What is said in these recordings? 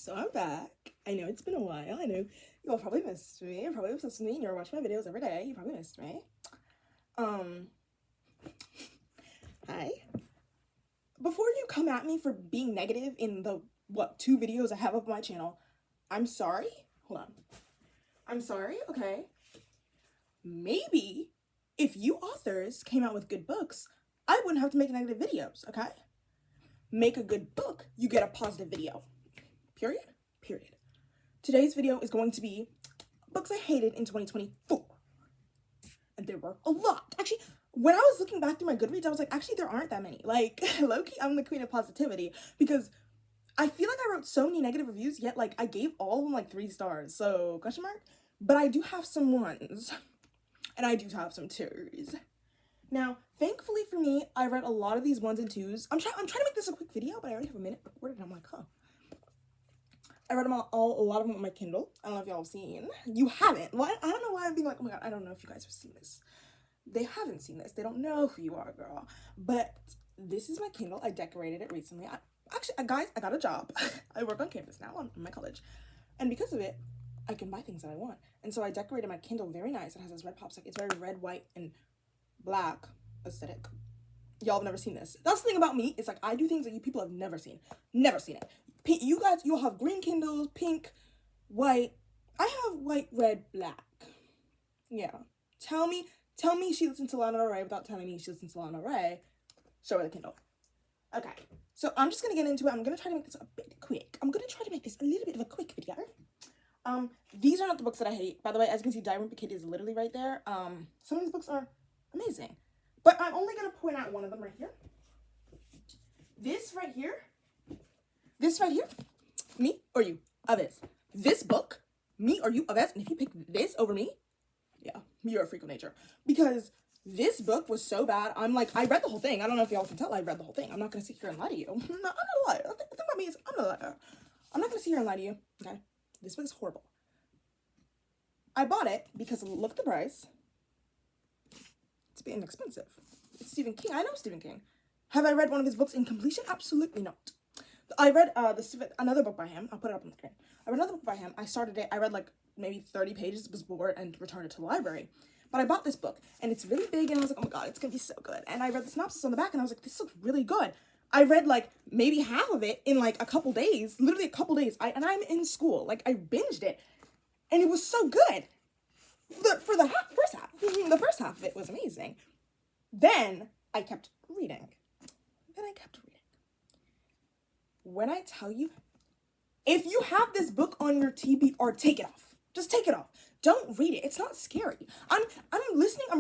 So I'm back. I know it's been a while. I know you all probably missed me. You're probably obsessed with me and you're watching my videos every day. You probably missed me. Hi. Before you come at me for being negative in the, 2 videos I have up on my channel, I'm sorry. Hold on. I'm sorry, okay? Maybe if you authors came out with good books, I wouldn't have to make negative videos, okay? Make a good book, you get a positive video. Period. Today's video is going to be books I hated in 2024. And there were a lot. Actually, when I was looking back through my Goodreads, I was like, actually, there aren't that many. Like, low-key, I'm the queen of positivity. Because I feel like I wrote so many negative reviews, yet, like, I gave all of them, like, 3 stars. So, question mark? But I do have some 1s. And I do have some 2s. Now, thankfully for me, I read a lot of these 1s and 2s. I'm trying to make this a quick video, but I already have a minute recorded, and I'm like, huh. I read them a lot of them on my Kindle. I don't know if y'all have seen. You haven't. Why? I don't know why I'm being like, oh my god, I don't know if you guys have seen this. They haven't seen this. They don't know who you are, girl. But this is my Kindle. I decorated it recently. Guys, I got a job. I work on campus now in my college. And because of it, I can buy things that I want. And so I decorated my Kindle very nice. It has this red popsicle. It's very red, white, and black aesthetic. Y'all have never seen this. That's the thing about me. It's like I do things that you people have never seen. Never seen it. You guys, you'll have green Kindles, pink, white. I have white, red, black. Yeah. Tell me she listens to Lana Del Rey without telling me she listens to Lana Del Rey. Show her the Kindle. Okay. So I'm just going to get into it. I'm going to try to make this a bit quick. I'm going to try to make this a little bit of a quick video. These are not the books that I hate. By the way, as you can see, Diamond Kid is literally right there. Some of these books are amazing. But I'm only going to point out one of them right here. This right here, me or you, Avis. This book, me or you, Avis. And if you pick this over me, yeah, you're a freak of nature. Because this book was so bad. I'm like, I read the whole thing. I don't know if y'all can tell I read the whole thing. I'm not going to sit here and lie to you. No, I'm not a liar. The thing about me is I'm not a liar. I'm not going to sit here and lie to you, okay? This book is horrible. I bought it because look at the price. It's being expensive. It's Stephen King. I know Stephen King. Have I read one of his books in completion? Absolutely not. I read another book by him. I'll put it up on the screen. I read another book by him. I started it. I read like maybe 30 pages, was bored, and returned it to the library. But I bought this book, and it's really big, and I was like, oh my god, it's going to be so good. And I read the synopsis on the back, and I was like, this looks really good. I read like maybe half of it in like a couple days, literally a couple days. And I'm in school. Like I binged it, and it was so good. The first half of it was amazing. Then I kept reading. When I tell you, if you have this book on your TBR, take it off. Just take it off. Don't read it. It's not scary. I'm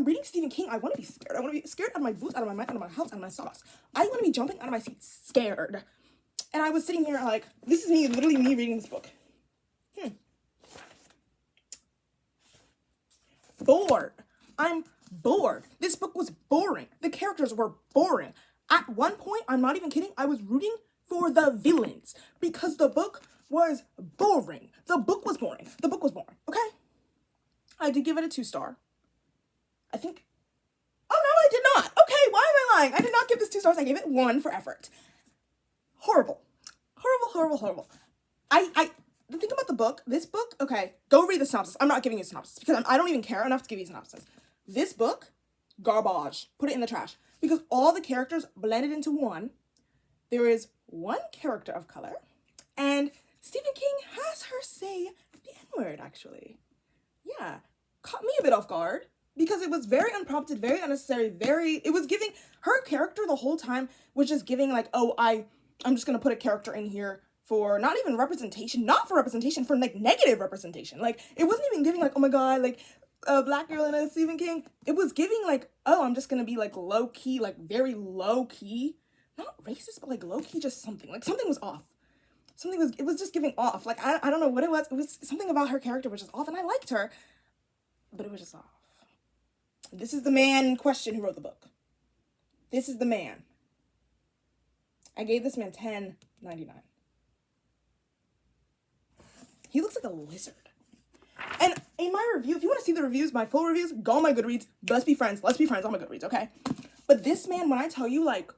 reading Stephen King. I want to be scared. I want to be scared out of my boots, out of my mind, out of my house, out of my socks. I want to be jumping out of my seat scared. And I was sitting here like, this is me, literally me reading this book. Bored. I'm bored. This book was boring. The characters were boring. At one point, I'm not even kidding, I was rooting for the villains because the book was boring. The book was boring, okay? I did give it a 2-star. I think, oh no, I did not. Okay, why am I lying? I did not give this 2 stars. I gave it 1 for effort. Horrible. The thing about the book, this book, okay, go read the synopsis. I'm not giving you a synopsis because I don't even care enough to give you a synopsis. This book, garbage. Put it in the trash because all the characters blended into one. There is one character of color, and Stephen King has her say the N-word, actually. Yeah, caught me a bit off guard because it was very unprompted, very unnecessary, it was giving, her character the whole time was just giving like, oh, I'm just gonna put a character in here for not even representation, for like negative representation. Like, it wasn't even giving like, oh my god, like, a black girl in a Stephen King. It was giving like, oh, I'm just gonna be like low-key, like very low-key. Not racist, but like low-key just something. Like something was off. It was just giving off. Like, I don't know what it was. It was something about her character was just off, and I liked her, but it was just off. This is the man in question who wrote the book. This is the man. I gave this man $10.99. He looks like a lizard. And in my review, if you want to see the reviews, my full reviews, go on my Goodreads. Let's be friends on my Goodreads, okay? But this man, when I tell you, like,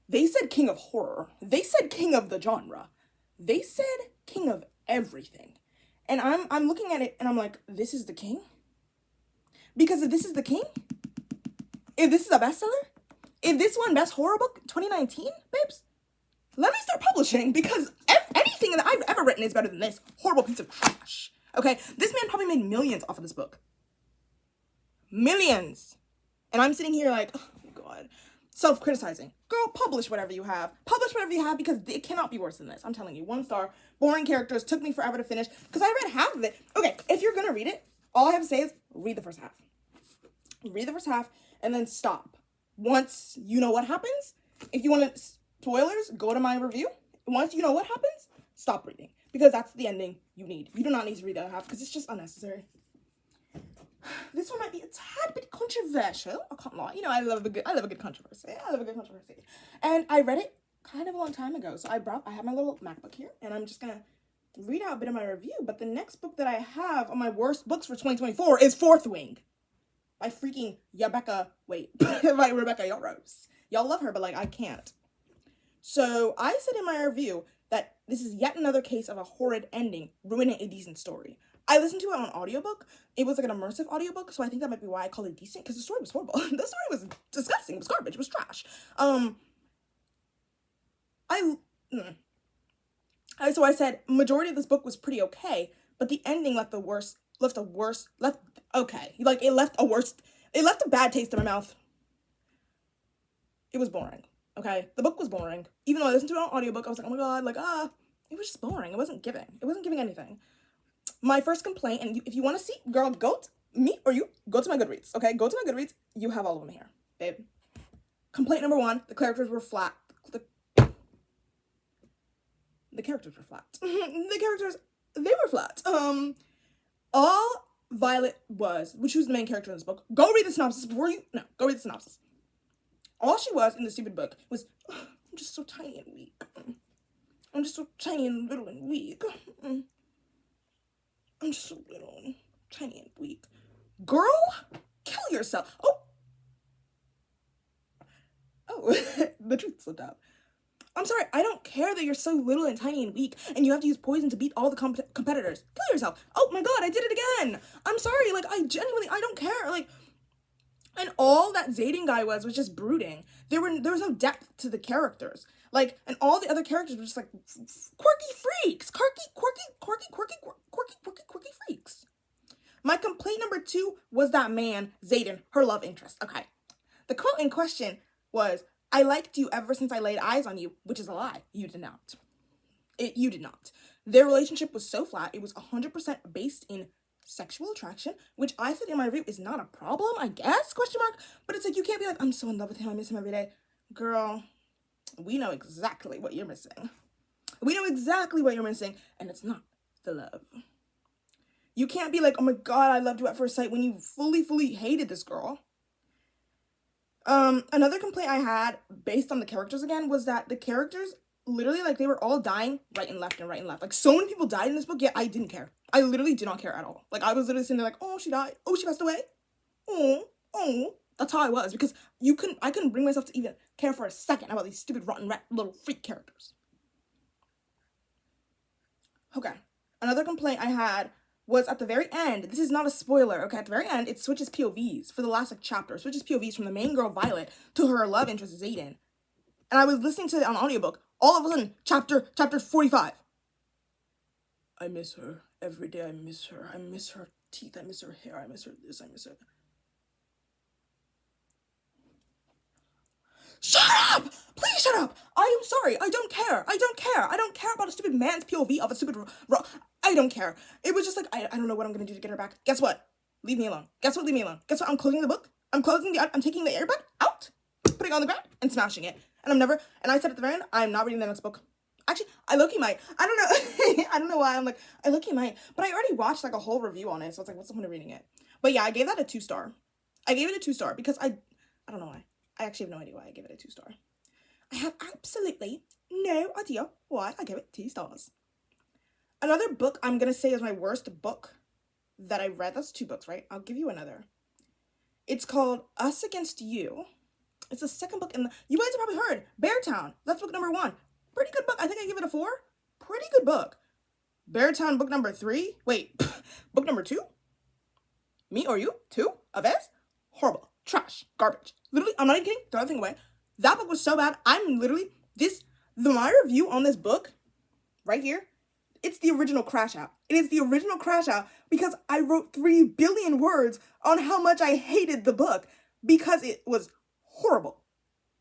they said king of horror. They said king of the genre. They said king of everything. And I'm looking at it and I'm like, this is the king? Because if this is the king, if this is a bestseller, if this won Best Horror Book 2019, babes, let me start publishing, because anything that I've ever written is better than this horrible piece of trash. Okay? This man probably made millions off of this book. Millions. And I'm sitting here like, oh my God, self-criticizing. Girl, publish whatever you have. Publish whatever you have, because it cannot be worse than this. I'm telling you, 1 star, boring characters, took me forever to finish, because I read half of it. Okay, if you're gonna read it, all I have to say is read the first half. Read the first half and then stop. Once you know what happens, if you want spoilers, go to my review. Once you know what happens, stop reading, because that's the ending you need. You do not need to read the other half, because it's just unnecessary. This one might be a tad bit controversial. I can't lie. You know, I love a good controversy. And I read it kind of a long time ago. So I have my little MacBook here, and I'm just gonna read out a bit of my review. But the next book that I have on my worst books for 2024 is Fourth Wing by freaking by Rebecca Yarros. Y'all love her, but like, I can't. So I said in my review that this is yet another case of a horrid ending ruining a decent story. I listened to it on audiobook. It was like an immersive audiobook, so I think that might be why I call it decent, because the story was horrible. The story was disgusting. It was garbage. It was trash. So I said majority of this book was pretty okay, but the ending left a bad taste in my mouth. It was boring. Okay, the book was boring. Even though I listened to it on audiobook, I was like, oh my God, like, it was just boring. It wasn't giving anything. My first complaint, and if you want to see, girl, go to my Goodreads, okay? Go to my Goodreads. You have all of them here, babe. Complaint number 1, the characters were flat. The characters were flat. They were flat. All Violet was, which was the main character in this book. Go read the synopsis go read the synopsis. All she was in the stupid book was, I'm just so tiny and weak. I'm just so tiny and little and weak. I'm just so little and tiny and weak. Girl, kill yourself. Oh, the truth slipped out. I'm sorry, I don't care that you're so little and tiny and weak and you have to use poison to beat all the competitors. Kill yourself. Oh my God, I did it again. I'm sorry, like, I don't care. Like, and all that Zayden guy was just brooding. There was no depth to the characters. Like, and all the other characters were just like quirky freaks. Quirky freaks. My complaint number 2 was that man, Zayden, her love interest. Okay. The quote in question was, I liked you ever since I laid eyes on you, which is a lie. You did not. You did not. Their relationship was so flat. It was 100% based in sexual attraction, which I said in my review is not a problem, I guess, ? But it's like, you can't be like, I'm so in love with him, I miss him every day. Girl, we know exactly what you're missing. And it's not the love. You can't be like, oh my God, I loved you at first sight, when you fully hated this girl. Another complaint I had, based on the characters again, was that the characters, literally, like, they were all dying right and left. Like, so many people died in this book, yet I didn't care. I literally did not care at all. Like, I was literally sitting there like, oh, she died. Oh, she passed away. Oh. That's how I was, because I couldn't bring myself to even care for a second about these stupid, rotten, little freak characters. Okay. Another complaint I had was at the very end. This is not a spoiler, okay? At the very end, it switches POVs for the last, like, chapter. It switches POVs from the main girl, Violet, to her love interest, Zayden. And I was listening to it on audiobook. All of a sudden, chapter 45. I miss her. Every day I miss her. I miss her teeth. I miss her hair. I miss her this. I miss her. Shut up! Please shut up! I am sorry. I don't care. I don't care about a stupid man's POV of a stupid... I don't care. It was just like, I don't know what I'm going to do to get her back. Guess what? Leave me alone. Guess what? I'm closing the book. I'm taking the earbud out, putting it on the ground, and smashing it. And I said at the very end, I'm not reading the next book. Actually, I low-key might. I don't know. I don't know why. I'm like, I low-key might. But I already watched, like, a whole review on it, so it's like, what's the point of reading it? But yeah, I gave that a 2-star. I gave it a 2-star because I don't know why. I actually have no idea why I gave it a 2-star. I have absolutely no idea why I gave it 2 stars. Another book I'm going to say is my worst book that I read. That's 2 books, right? I'll give you another. It's called Us Against You. It's the second book in the... You guys have probably heard. Beartown. That's book number 1. Pretty good book. I think I give it a 4. Pretty good book. Beartown book number 3. Wait, book number 2? Me or You? 2 of S? Horrible. Trash. Garbage. Literally, I'm not even kidding. Throw that thing away. That book was so bad. I'm literally, my review on this book, right here, it's the original Crash Out. It is the original Crash Out because I wrote 3 billion words on how much I hated the book because it was horrible.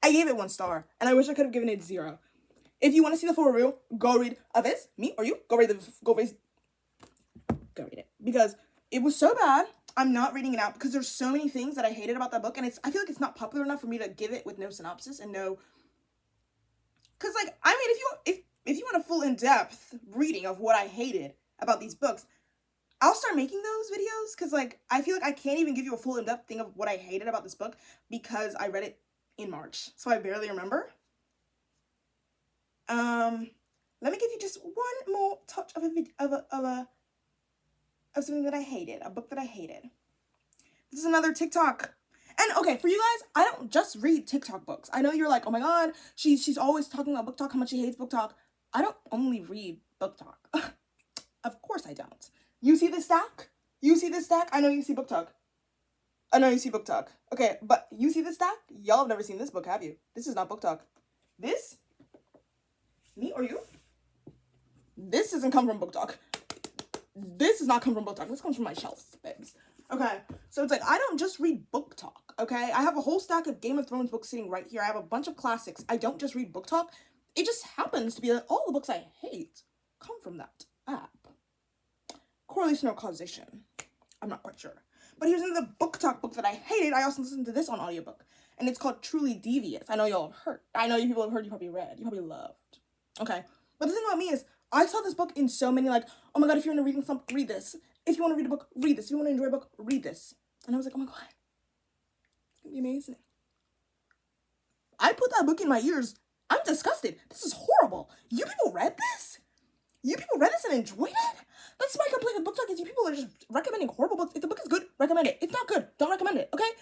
I gave it 1 star, and I wish I could have given it 0. If you want to see the full review, go read Avis, Me or You. Go read it because it was so bad. I'm not reading it out because there's so many things that I hated about that book, and I feel like it's not popular enough for me to give it with no synopsis and no. Because like, I mean, if you want a full in-depth reading of what I hated about these books, I'll start making those videos because like I feel like I can't even give you a full in-depth thing of what I hated about this book because I read it in March, so I barely remember. Let me give you just one more touch of something that I hated, a book that I hated. This is another TikTok. And okay, for you guys, I don't just read TikTok books. I know you're like, oh my god, she's always talking about BookTok, how much she hates BookTok. I don't only read BookTok. Of course I don't. You see this stack? You see this stack? I know you see BookTok. I know you see BookTok. Okay, but you see this stack? Y'all have never seen this book, have you? This is not BookTok. This? Me or You? This doesn't come from BookTok. This does not come from BookTok. This comes from my shelf, babes. Okay, so it's like, I don't just read BookTok, okay? I have a whole stack of Game of Thrones books sitting right here. I have a bunch of classics. I don't just read BookTok. It just happens to be that all the books I hate come from that app. Correlation or causation? I'm not quite sure. But here's another BookTok book that I hated. I also listened to this on audiobook. And it's called Truly Devious. I know y'all have heard. I know you people have heard, you probably read. You probably loved. Okay. But the thing about me is, I saw this book in so many, like, oh my god, if you're in a reading slump, read this. If you want to read a book, read this. If you want to enjoy a book, read this. And I was like, oh my god, it's gonna be amazing. I put that book in my ears. I'm disgusted. This is horrible. You people read this? You people read this and enjoyed it? That's my complaint with BookTok is you people are just recommending horrible books. If the book is good, recommend it. If it's not good, don't recommend it, okay?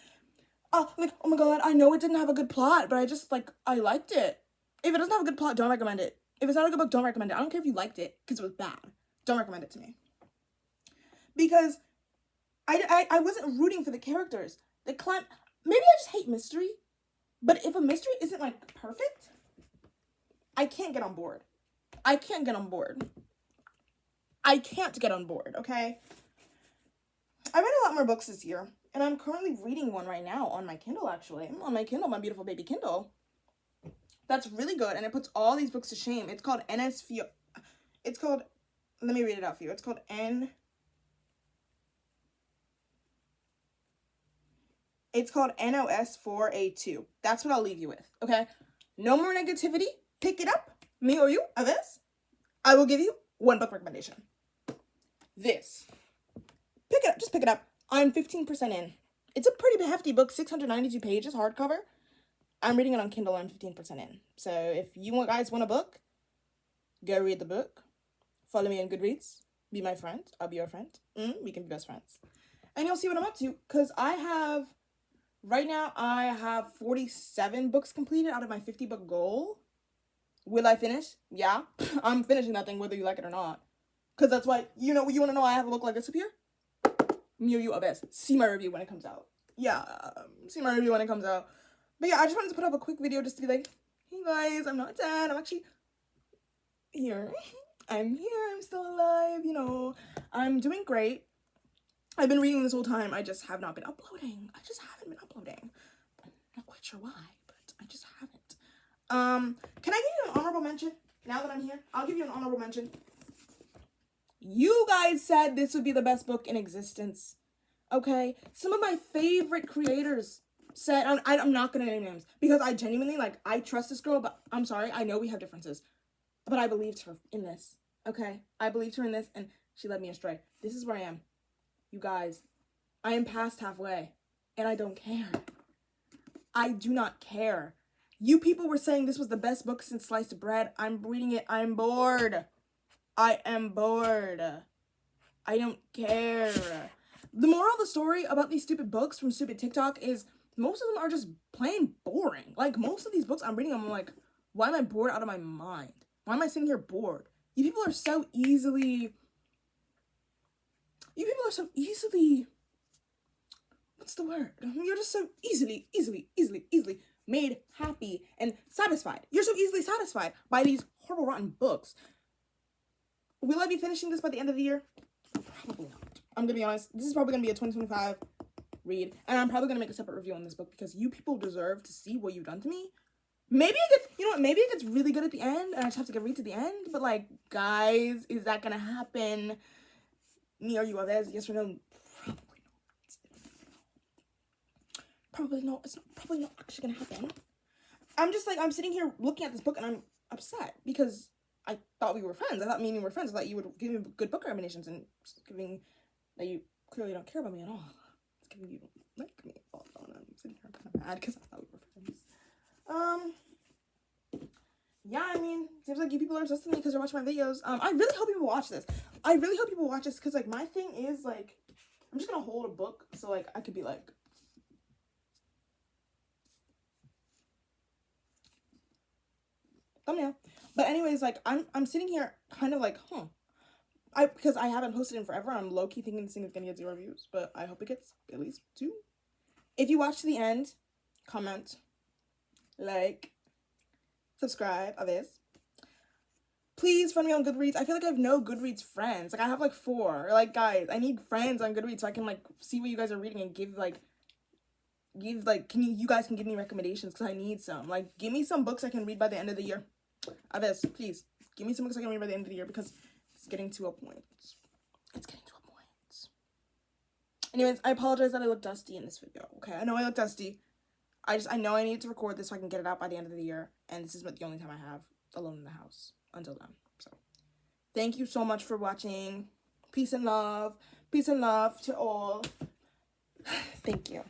Like, oh my god, I know it didn't have a good plot, but I liked it. If it doesn't have a good plot, don't recommend it. If it's not a good book, don't recommend it. I don't care if you liked it, because it was bad. Don't recommend it to me. Because I wasn't rooting for the characters. Maybe I just hate mystery. But if a mystery isn't, like, perfect, I can't get on board. I can't get on board. I can't get on board, okay? I read a lot more books this year. And I'm currently reading one right now on my Kindle, actually. On my Kindle, my beautiful baby Kindle. That's really good, and it puts all these books to shame. It's called let me read it out for you. It's called NOS4A2. That's what I'll leave you with, okay? No more negativity. Pick it up. Me or You, Avis. I will give you 1 book recommendation. This. Pick it up. Just pick it up. I'm 15% in. It's a pretty hefty book, 692 pages, hardcover. I'm reading it on Kindle. I'm 15% in. So if you guys want a book, go read the book. Follow me on Goodreads. Be my friend. I'll be your friend. We can be best friends. And you'll see what I'm up to. Because right now, I have 47 books completed out of my 50-book goal. Will I finish? Yeah. I'm finishing that thing whether you like it or not. Because that's why, you want to know I have a book like this up here? Me or You, Abyss. See my review when it comes out. Yeah, see my review when it comes out. But yeah, I just wanted to put up a quick video just to be like, hey guys, I'm not dead. I'm actually here. I'm here. I'm still alive. I'm doing great. I've been reading this whole time. I just have not been uploading. I just haven't been uploading. I'm not quite sure why, but I just haven't. Can I give you an honorable mention? Now that I'm here, I'll give you an honorable mention. You guys said this would be the best book in existence. Okay? Some of my favorite creators said, I'm not going to name names, because I genuinely, I trust this girl, but I'm sorry, I know we have differences. But I believed her in this. Okay? I believed her in this, and she led me astray. This is where I am. You guys, I am past halfway, and I don't care. I do not care. You people were saying this was the best book since sliced bread. I'm reading it. I'm bored. I am bored. I don't care. The moral of the story about these stupid books from stupid TikTok is most of them are just plain boring. Most of these books I'm reading, I'm like, why am I bored out of my mind? Why am I sitting here bored? You people are so easily, what's the word? You're just so easily made happy and satisfied. You're so easily satisfied by these horrible, rotten books. Will I be finishing this by the end of the year? Probably not. I'm gonna be honest. This is probably gonna be a 2025 read, and I'm probably gonna make a separate review on this book because you people deserve to see what you've done to me. Maybe it gets, you know what? Maybe it gets really good at the end, and I just have to get read to the end. But like, guys, is that gonna happen? Me or you, others? Yes or no? Probably not. It's probably not actually gonna happen. I'm just like, I'm sitting here looking at this book and I'm upset because I thought we were friends. I thought me and you were friends. I thought you would give me good book recommendations, and giving that you clearly don't care about me at all. It's giving you don't like me at all. And I'm sitting here kind of mad because I thought we were friends. Yeah, I mean, seems like you people are obsessed with me because you're watching my videos. I really hope people watch this. I really hope people watch this because like my thing is like, I'm just gonna hold a book so like I could be like, thumbnail. But anyways, like I'm sitting here kind of like, because I haven't posted in forever. I'm low-key thinking this thing is gonna get 0 views, but I hope it gets at least 2. If you watch to the end, comment, like, subscribe, others. Please friend me on Goodreads. I feel like I have no Goodreads friends. Like I have like 4. Like guys, I need friends on Goodreads so I can like see what you guys are reading and give you guys can give me recommendations because I need some. Like give me some books I can read by the end of the year. Others, please give me some books I can read by the end of the year because it's getting to a point. It's getting to a point. Anyways, I apologize that I look dusty in this video. Okay, I know I look dusty. I know I need to record this so I can get it out by the end of the year, and this is the only time I have alone in the house until then. So, thank you so much for watching. Peace and love. Peace and love to all. Thank you.